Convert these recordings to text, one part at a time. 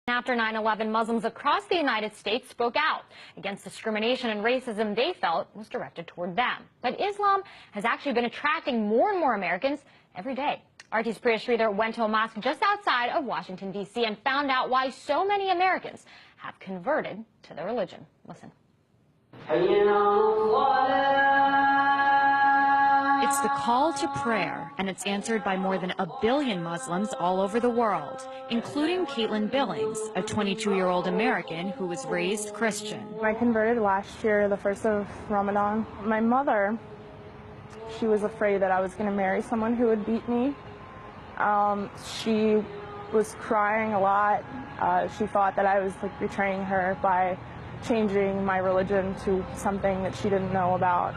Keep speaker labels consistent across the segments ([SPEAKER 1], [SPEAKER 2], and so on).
[SPEAKER 1] After 9/11, Muslims across the United States spoke out against discrimination and racism they felt was directed toward them. But Islam has actually been attracting more and more Americans every day. RT's Priya Sridhar went to a mosque just outside of Washington, D.C. and found out why so many Americans have converted to their religion. Listen.
[SPEAKER 2] It's the call to prayer, and it's answered by more than 1 billion Muslims all over the world, including Caitlin Billings, a 22-year-old American who was raised Christian.
[SPEAKER 3] I converted last year, the first of Ramadan. My mother, she was afraid that I was going to marry someone who would beat me. She was crying a lot. She thought that I was betraying her by changing my religion to something that she didn't know about.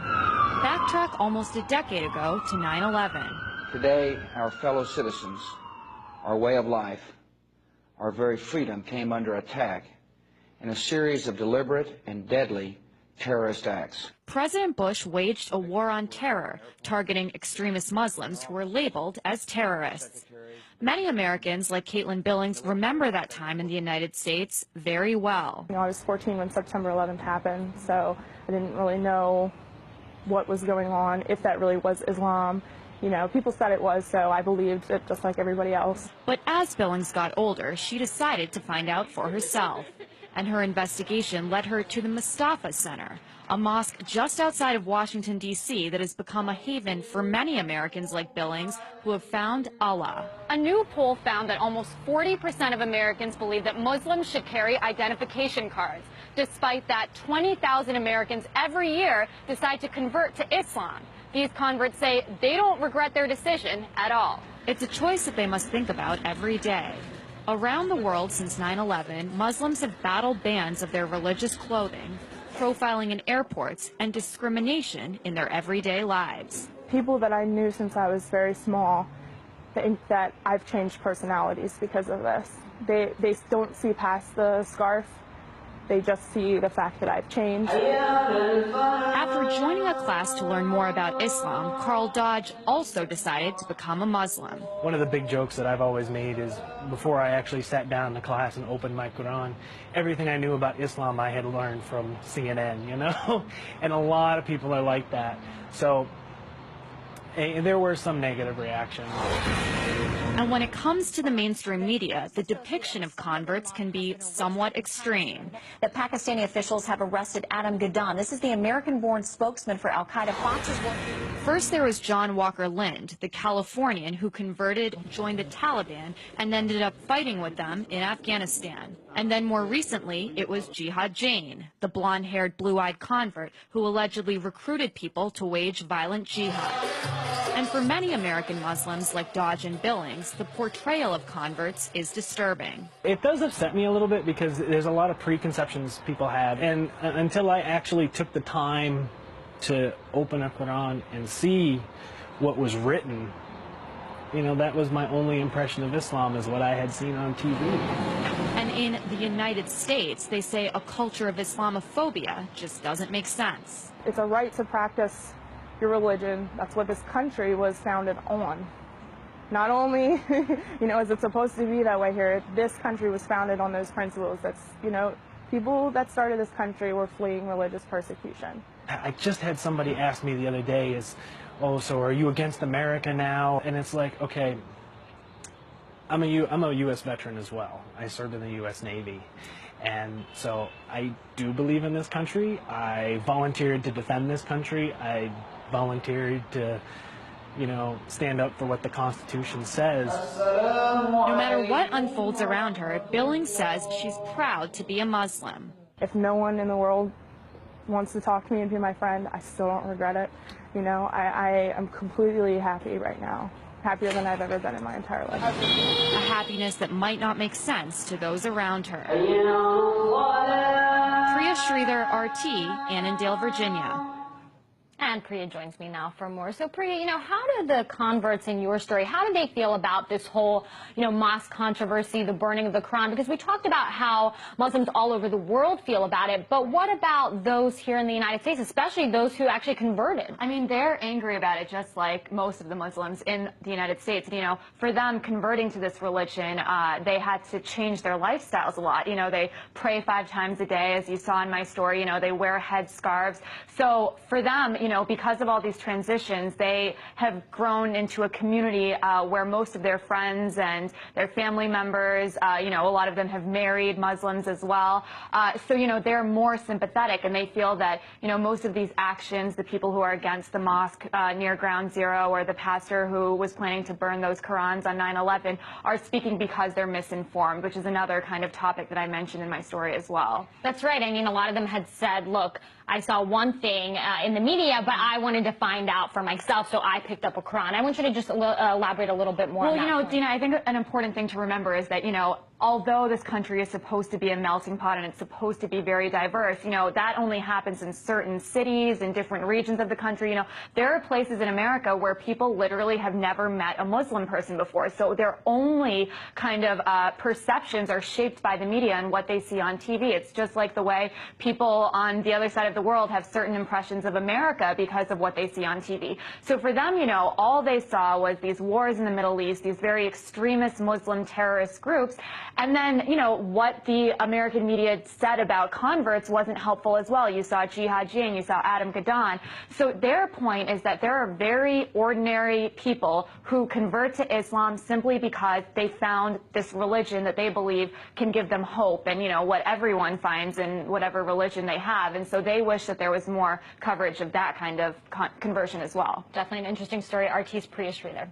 [SPEAKER 2] Backtrack almost a decade ago to 9/11.
[SPEAKER 4] Today, our fellow citizens, our way of life, our very freedom came under attack in a series of deliberate and deadly terrorist acts.
[SPEAKER 2] President Bush waged a war on terror, targeting extremist Muslims who were labeled as terrorists. Many Americans, like Caitlin Billings, remember that time in the United States very well.
[SPEAKER 3] I was 14 when September 11th happened, so I didn't really know what was going on, if that really was Islam. You know, people said it was, so I believed it just like everybody else.
[SPEAKER 2] But as Billings got older, she decided to find out for herself. And her investigation led her to the Mustafa Center, a mosque just outside of Washington, D.C. that has become a haven for many Americans like Billings who have found Allah.
[SPEAKER 1] A new poll found that almost 40% of Americans believe that Muslims should carry identification cards. Despite that, 20,000 Americans every year decide to convert to Islam. These converts say they don't regret their decision at all.
[SPEAKER 2] It's a choice that they must think about every day. Around the world since 9/11, Muslims have battled bans of their religious clothing, profiling in airports, and discrimination in their everyday lives.
[SPEAKER 3] People that I knew since I was very small think that I've changed personalities because of this. They don't see past the scarf. They just see the fact that I've changed.
[SPEAKER 2] After joining a class to learn more about Islam, Carl Dodge also decided to become a Muslim.
[SPEAKER 5] One of the big jokes that I've always made is before I actually sat down in the class and opened my Quran, everything I knew about Islam I had learned from CNN, you know? And a lot of people are like that. So there were some negative reactions.
[SPEAKER 2] And when it comes to the mainstream media, the depiction of converts can be somewhat extreme.
[SPEAKER 6] The Pakistani officials have arrested Adam Gaddan. This is the American-born spokesman for al-Qaeda. Fox's
[SPEAKER 2] First, there was John Walker Lind, the Californian who converted, joined the Taliban, and ended up fighting with them in Afghanistan. And then more recently, it was Jihad Jain, the blonde-haired, blue-eyed convert who allegedly recruited people to wage violent jihad. And for many American Muslims like Dodge and Billings, the portrayal of converts is disturbing.
[SPEAKER 5] It does upset me a little bit because there's a lot of preconceptions people have. And until I actually took the time to open a Quran and see what was written, you know, that was my only impression of Islam, is what I had seen on TV.
[SPEAKER 2] And in the United States, they say a culture of Islamophobia just doesn't make sense.
[SPEAKER 3] It's a right to practice your religion. That's what this country was founded on. Not only, you know, is it supposed to be that way here, this country was founded on those principles. That's, you know, people that started this country were fleeing religious persecution.
[SPEAKER 5] I just had somebody ask me the other day, oh, so are you against America now? And it's like, okay, I'm a U.S. veteran as well. I served in the U.S. Navy. And so I do believe in this country. I volunteered to defend this country. I volunteered to, you know, stand up for what the Constitution says.
[SPEAKER 2] No matter what unfolds around her, Billings says she's proud to be a Muslim.
[SPEAKER 3] If no one in the world wants to talk to me and be my friend, I still don't regret it. You know, I am completely happy right now. Happier than I've ever been in my entire life.
[SPEAKER 2] A happiness that might not make sense to those around her. Priya Sridhar, RT, Annandale, Virginia.
[SPEAKER 1] And Priya joins me now for more. So Priya, how did the converts in your story, how did they feel about this whole, mosque controversy, the burning of the Quran? Because we talked about how Muslims all over the world feel about it, but what about those here in the United States, especially those who actually converted?
[SPEAKER 2] I mean, they're angry about it just like most of the Muslims in the United States. For them, converting to this religion, they had to change their lifestyles a lot. They pray 5 times a day, as you saw in my story. They wear headscarves. So for them, because of all these transitions, they have grown into a community where most of their friends and their family members, a lot of them have married Muslims as well. So, they're more sympathetic, and they feel that, most of these actions, the people who are against the mosque near Ground Zero, or the pastor who was planning to burn those Qurans on 9/11, are speaking because they're misinformed, which is another kind of topic that I mentioned in my story as well.
[SPEAKER 1] That's right. I mean, a lot of them had said, look, I saw one thing in the media, but I wanted to find out for myself, so I picked up a Quran. I want you to just elaborate a little bit more on that.
[SPEAKER 2] Well, Dina, I think an important thing to remember is that, although this country is supposed to be a melting pot and it's supposed to be very diverse, that only happens in certain cities, in different regions of the country. There are places in America where people literally have never met a Muslim person before. So their only kind of perceptions are shaped by the media and what they see on TV. It's just like the way people on the other side of the world have certain impressions of America because of what they see on TV. So for them, all they saw was these wars in the Middle East, these very extremist Muslim terrorist groups. And then, what the American media said about converts wasn't helpful as well. You saw Jihad Jain, you saw Adam Gadon. So their point is that there are very ordinary people who convert to Islam simply because they found this religion that they believe can give them hope and, what everyone finds in whatever religion they have. And so they wish that there was more coverage of that kind of conversion as well.
[SPEAKER 1] Definitely an interesting story. RT's Priya Sridhar.